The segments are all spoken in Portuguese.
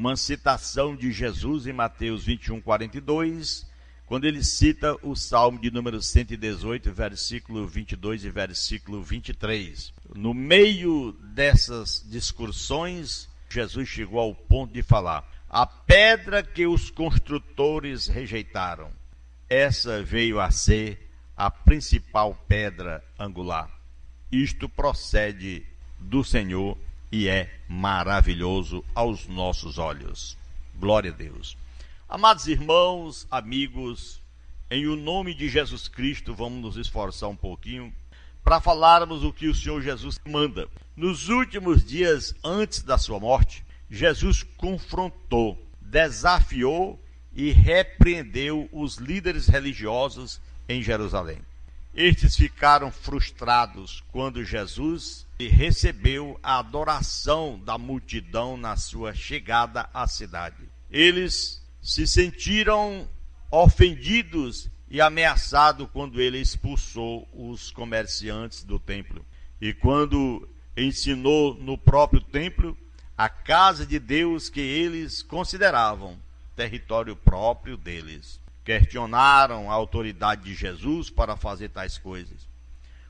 uma citação de Jesus em Mateus 21, 42, quando ele cita o Salmo de número 118, versículo 22 e versículo 23. No meio dessas discussões, Jesus chegou ao ponto de falar: a pedra que os construtores rejeitaram, essa veio a ser a principal pedra angular. Isto procede do Senhor e é maravilhoso aos nossos olhos. Glória a Deus. Amados irmãos, amigos, em o nome de Jesus Cristo, vamos nos esforçar um pouquinho para falarmos o que o Senhor Jesus manda. Nos últimos dias antes da sua morte, Jesus confrontou, desafiou e repreendeu os líderes religiosos em Jerusalém. Estes ficaram frustrados quando Jesus recebeu a adoração da multidão na sua chegada à cidade. Eles se sentiram ofendidos e ameaçados quando ele expulsou os comerciantes do templo. E quando ensinou no próprio templo a casa de Deus que eles consideravam território próprio deles. Questionaram a autoridade de Jesus para fazer tais coisas.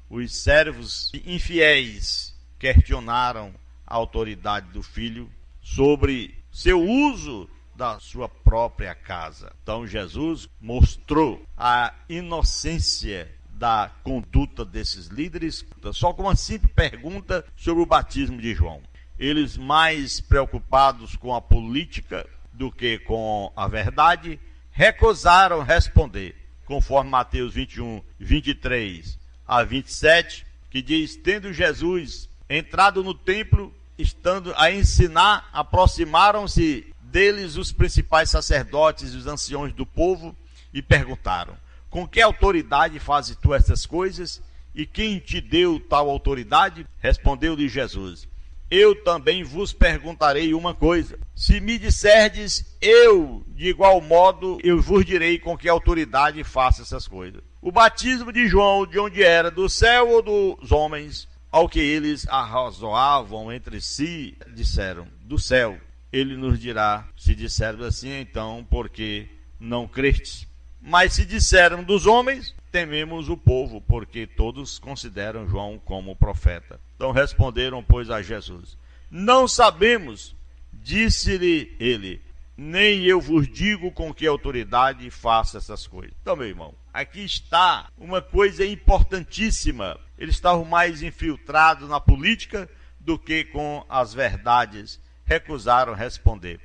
Os servos infiéis questionaram a autoridade do filho sobre seu uso da sua própria casa. Então Jesus mostrou a inocência da conduta desses líderes, só com uma simples pergunta sobre o batismo de João. Eles, mais preocupados com a política do que com a verdade, recusaram responder, conforme Mateus 21, 23 a 27, que diz: tendo Jesus entrado no templo, estando a ensinar, aproximaram-se deles os principais sacerdotes e os anciões do povo e perguntaram: com que autoridade fazes tu essas coisas? E quem te deu tal autoridade? Respondeu-lhe Jesus: eu também vos perguntarei uma coisa. Se me disserdes, eu, de igual modo, eu vos direi com que autoridade faço essas coisas. O batismo de João, de onde era? Do céu ou dos homens? Ao que eles arrazoavam entre si, disseram: do céu. Ele nos dirá, se dissermos assim, então, porque não crestes? Mas se dissermos dos homens, tememos o povo, porque todos consideram João como profeta. Então responderam, pois, a Jesus: não sabemos. Disse-lhe ele: nem eu vos digo com que autoridade faço essas coisas. Então, meu irmão, aqui está uma coisa importantíssima. Eles estavam mais infiltrados na política do que com as verdades. Recusaram responder.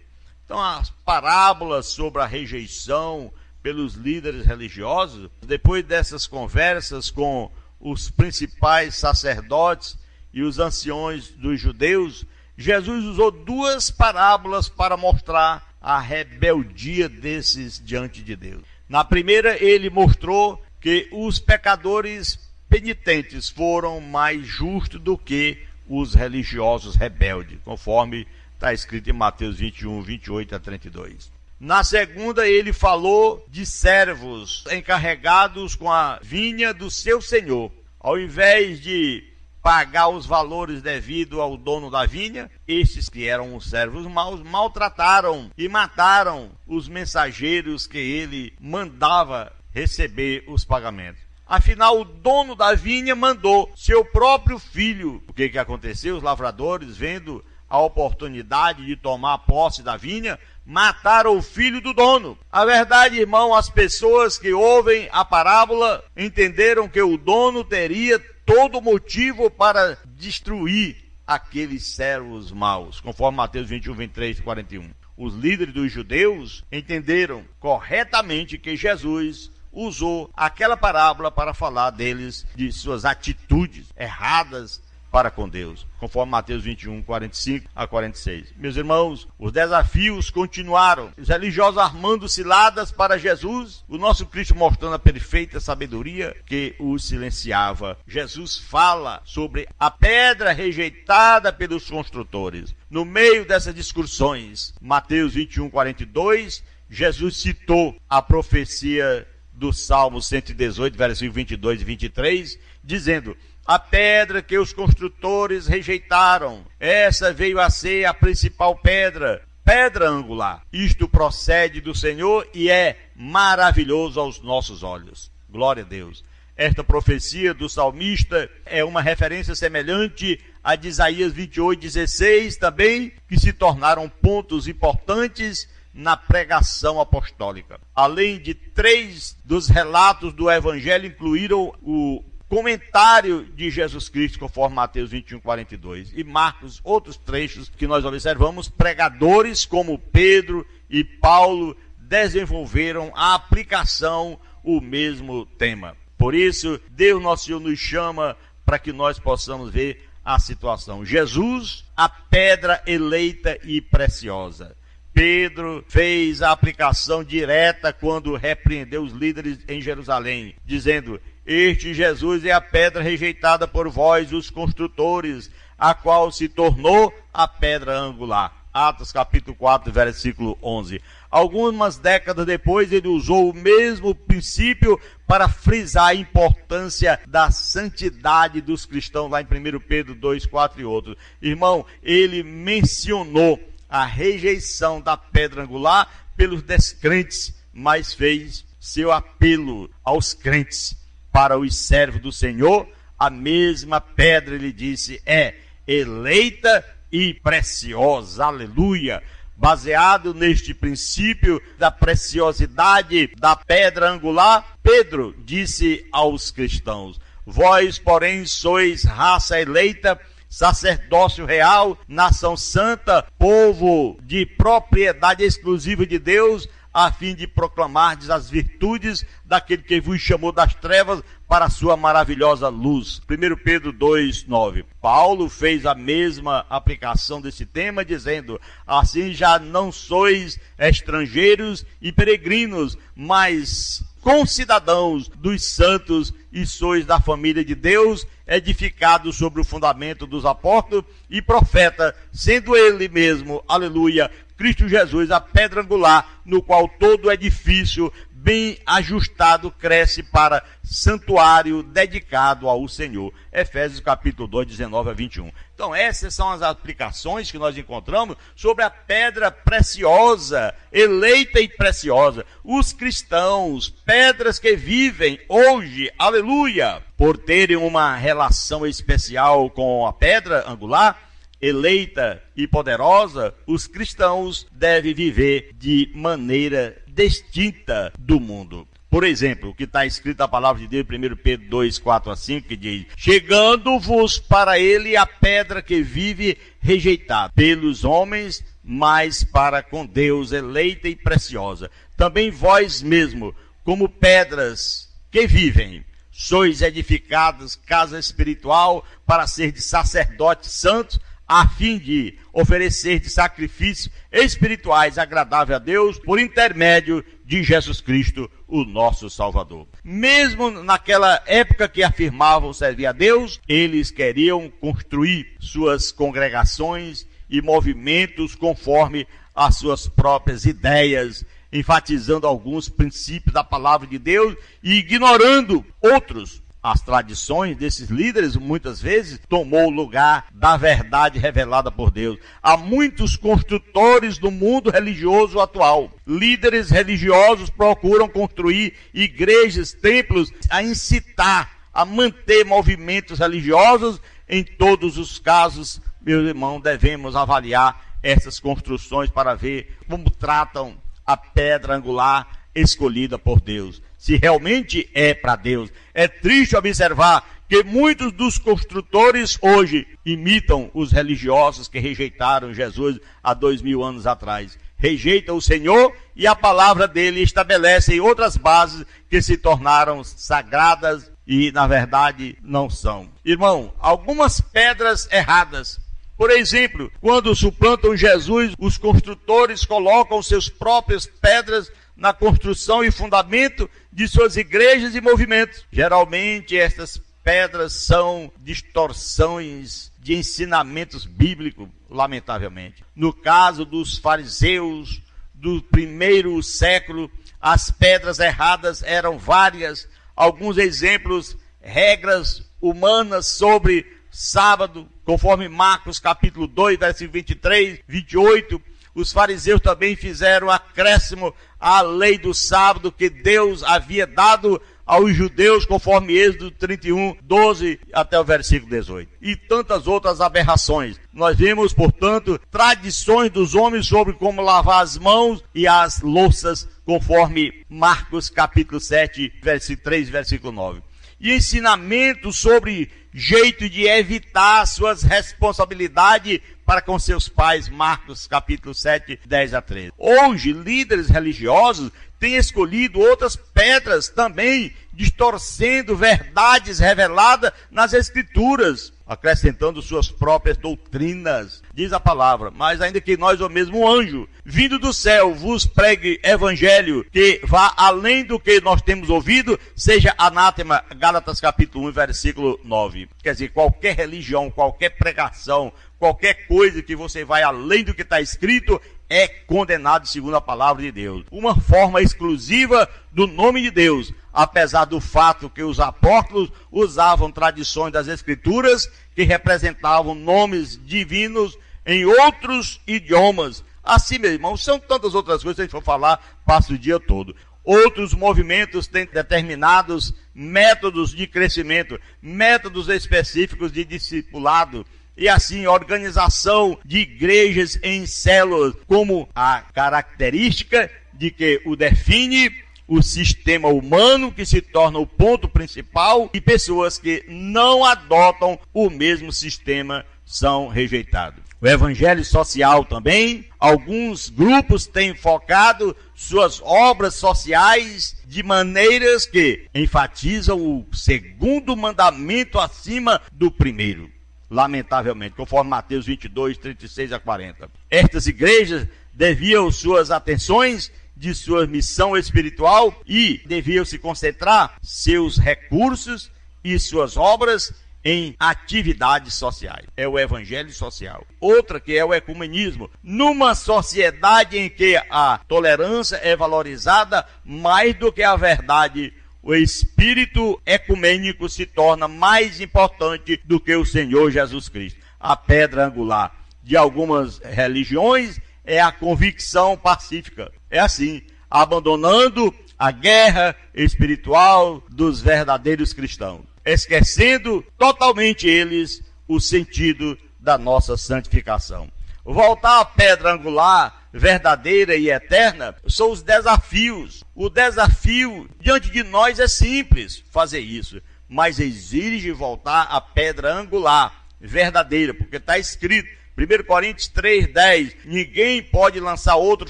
Então, as parábolas sobre a rejeição pelos líderes religiosos, depois dessas conversas com os principais sacerdotes e os anciões dos judeus, Jesus usou duas parábolas para mostrar a rebeldia desses diante de Deus. Na primeira, ele mostrou que os pecadores penitentes foram mais justos do que os religiosos rebeldes, conforme está escrito em Mateus 21, 28 a 32. Na segunda, ele falou de servos encarregados com a vinha do seu senhor. Ao invés de pagar os valores devidos ao dono da vinha, estes que eram os servos maus, maltrataram e mataram os mensageiros que ele mandava receber os pagamentos. Afinal, o dono da vinha mandou seu próprio filho. O que aconteceu? Os lavradores, vendo a oportunidade de tomar posse da vinha, mataram o filho do dono. A verdade, irmão, as pessoas que ouvem a parábola entenderam que o dono teria todo motivo para destruir aqueles servos maus, conforme Mateus 21, 23 e 41. Os líderes dos judeus entenderam corretamente que Jesus usou aquela parábola para falar deles, de suas atitudes erradas para com Deus, conforme Mateus 21, 45 a 46. Meus irmãos, os desafios continuaram. Os religiosos armando ciladas para Jesus, o nosso Cristo mostrando a perfeita sabedoria que os silenciava. Jesus fala sobre a pedra rejeitada pelos construtores. No meio dessas discussões, Mateus 21, 42, Jesus citou a profecia do Salmo 118, versículos 22 e 23, dizendo: a pedra que os construtores rejeitaram, essa veio a ser a principal pedra. pedra angular. Isto procede do Senhor e é maravilhoso aos nossos olhos. Glória a Deus. Esta profecia do salmista é uma referência semelhante a de Isaías 28:16 também, que se tornaram pontos importantes na pregação apostólica. Além de 3 dos relatos do Evangelho, incluíram o comentário de Jesus Cristo, conforme Mateus 21:42, e Marcos, outros trechos que nós observamos, pregadores como Pedro e Paulo desenvolveram a aplicação, o mesmo tema. Por isso, Deus Nosso Senhor nos chama para que nós possamos ver a situação. Jesus, a pedra eleita e preciosa. Pedro fez a aplicação direta quando repreendeu os líderes em Jerusalém, dizendo: este Jesus é a pedra rejeitada por vós, os construtores, a qual se tornou a pedra angular. Atos capítulo 4, versículo 11. Algumas décadas depois, ele usou o mesmo princípio para frisar a importância da santidade dos cristãos, lá em 1 Pedro 2, 4 e outros. Irmão, ele mencionou a rejeição da pedra angular pelos descrentes, mas fez seu apelo aos crentes. Para os servos do Senhor, a mesma pedra, ele disse, é eleita e preciosa. Aleluia! Baseado neste princípio da preciosidade da pedra angular, Pedro disse aos cristãos: vós, porém, sois raça eleita, sacerdócio real, nação santa, povo de propriedade exclusiva de Deus, a fim de proclamardes as virtudes daquele que vos chamou das trevas para a sua maravilhosa luz. 1 Pedro 2, 9. Paulo fez a mesma aplicação desse tema, dizendo: assim já não sois estrangeiros e peregrinos, mas concidadãos dos santos, e sois da família de Deus, edificados sobre o fundamento dos apóstolos e profetas, sendo ele mesmo, aleluia, Cristo Jesus, a pedra angular, no qual todo edifício bem ajustado cresce para santuário dedicado ao Senhor. Efésios capítulo 2, 19 a 21. Então essas são as aplicações que nós encontramos sobre a pedra preciosa, eleita e preciosa. Os cristãos, pedras que vivem hoje, aleluia, por terem uma relação especial com a pedra angular, eleita e poderosa, os cristãos devem viver de maneira distinta do mundo. Por exemplo, o que está escrito na palavra de Deus, 1 Pedro 2, 4 a 5, que diz: chegando-vos para ele a pedra que vive rejeitada pelos homens, mas para com Deus eleita e preciosa. Também vós mesmo, como pedras que vivem, sois edificados casa espiritual para ser de sacerdotes santos, a fim de oferecer de sacrifícios espirituais agradáveis a Deus, por intermédio de Jesus Cristo, o nosso Salvador. Mesmo naquela época que afirmavam servir a Deus, eles queriam construir suas congregações e movimentos conforme as suas próprias ideias, enfatizando alguns princípios da palavra de Deus e ignorando outros. As tradições desses líderes, muitas vezes, tomou o lugar da verdade revelada por Deus. Há muitos construtores do mundo religioso atual. Líderes religiosos procuram construir igrejas, templos, a incitar, a manter movimentos religiosos. Em todos os casos, meus irmãos, devemos avaliar essas construções para ver como tratam a pedra angular escolhida por Deus. Se realmente é para Deus. É triste observar que muitos dos construtores hoje imitam os religiosos que rejeitaram Jesus há 2000 anos atrás. Rejeitam o Senhor e a palavra dele estabelecem outras bases que se tornaram sagradas e, na verdade, não são. Irmão, algumas pedras erradas. Por exemplo, quando suplantam Jesus, os construtores colocam seus próprias pedras na construção e fundamento de suas igrejas e movimentos. Geralmente, estas pedras são distorções de ensinamentos bíblicos, lamentavelmente. No caso dos fariseus do primeiro século, as pedras erradas eram várias. Alguns exemplos: regras humanas sobre sábado, conforme Marcos capítulo 2, versículo 23, 28, Os fariseus também fizeram acréscimo à lei do sábado que Deus havia dado aos judeus, conforme Êxodo 31, 12 até o versículo 18. E tantas outras aberrações. Nós vemos, portanto, tradições dos homens sobre como lavar as mãos e as louças, conforme Marcos capítulo 7, versículo 3 e versículo 9. E ensinamentos sobre jeito de evitar suas responsabilidades para com seus pais, Marcos capítulo 7, 10 a 13. Hoje, líderes religiosos têm escolhido outras pedras também, distorcendo verdades reveladas nas Escrituras, acrescentando suas próprias doutrinas. Diz a palavra: mas ainda que nós, ou mesmo um anjo, vindo do céu, vos pregue evangelho que vá além do que nós temos ouvido, seja anátema. Gálatas capítulo 1, versículo 9. Quer dizer, qualquer religião, qualquer pregação, qualquer coisa que você vai além do que está escrito, é condenado segundo a palavra de Deus. Uma forma exclusiva do nome de Deus, apesar do fato que os apóstolos usavam tradições das Escrituras que representavam nomes divinos em outros idiomas. Assim, meus irmãos, são tantas outras coisas que a gente for falar, passa o dia todo. Outros movimentos têm determinados métodos de crescimento, métodos específicos de discipulado, e assim, organização de igrejas em células, como a característica de que o define o sistema humano, que se torna o ponto principal, e pessoas que não adotam o mesmo sistema são rejeitados. O evangelho social também, alguns grupos têm focado suas obras sociais de maneiras que enfatizam o segundo mandamento acima do primeiro. Lamentavelmente, conforme Mateus 22, 36 a 40. Estas igrejas desviam suas atenções de sua missão espiritual e deviam se concentrar seus recursos e suas obras em atividades sociais. É o evangelho social. Outra que é o ecumenismo. Numa sociedade em que a tolerância é valorizada mais do que a verdade, o espírito ecumênico se torna mais importante do que o Senhor Jesus Cristo. A pedra angular de algumas religiões é a convicção pacífica. É assim, abandonando a guerra espiritual dos verdadeiros cristãos, esquecendo totalmente eles o sentido da nossa santificação. Voltar à pedra angular verdadeira e eterna são os desafios. O desafio diante de nós é simples fazer isso, mas exige voltar à pedra angular verdadeira, porque está escrito, 1 Coríntios 3:10, ninguém pode lançar outro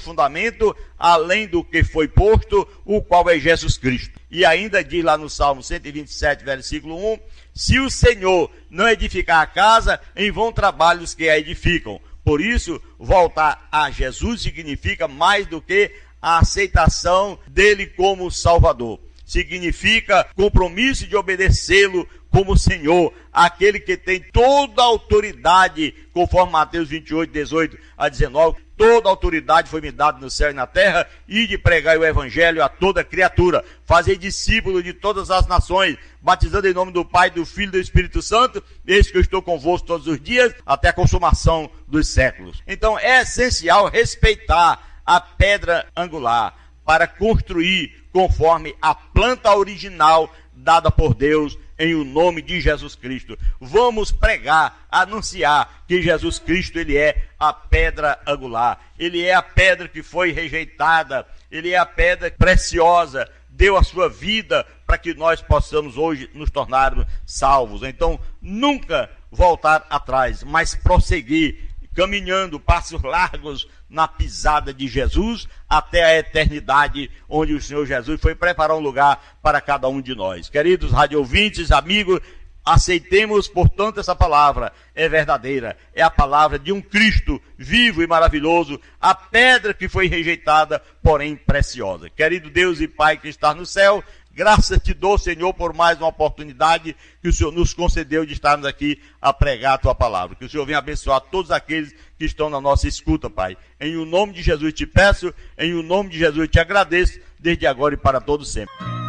fundamento além do que foi posto, o qual é Jesus Cristo. E ainda diz lá no Salmo 127, versículo 1, se o Senhor não edificar a casa, em vão trabalham os que a edificam. Por isso, voltar a Jesus significa mais do que a aceitação dele como Salvador. Significa compromisso de obedecê-lo como Senhor, aquele que tem toda a autoridade, conforme Mateus 28, 18 a 19, toda a autoridade foi me dada no céu e na terra, e de pregar o evangelho a toda criatura, fazer discípulos de todas as nações, batizando em nome do Pai, do Filho e do Espírito Santo, eis que eu estou convosco todos os dias, até a consumação dos séculos. Então é essencial respeitar a pedra angular, para construir conforme a planta original dada por Deus, em o nome de Jesus Cristo. Vamos pregar, anunciar que Jesus Cristo, ele é a pedra angular. Ele é a pedra que foi rejeitada. Ele é a pedra preciosa. Deu a sua vida para que nós possamos hoje nos tornarmos salvos. Então, nunca voltar atrás, mas prosseguir, caminhando passos largos na pisada de Jesus até a eternidade, onde o Senhor Jesus foi preparar um lugar para cada um de nós. Queridos radioouvintes, amigos, aceitemos, portanto, essa palavra é verdadeira, é a palavra de um Cristo vivo e maravilhoso, a pedra que foi rejeitada, porém preciosa. Querido Deus e Pai que está no céu, graças te dou, Senhor, por mais uma oportunidade que o Senhor nos concedeu de estarmos aqui a pregar a tua palavra. Que o Senhor venha abençoar todos aqueles que estão na nossa escuta, Pai. Em o nome de Jesus te peço, em o nome de Jesus te agradeço, desde agora e para todo sempre.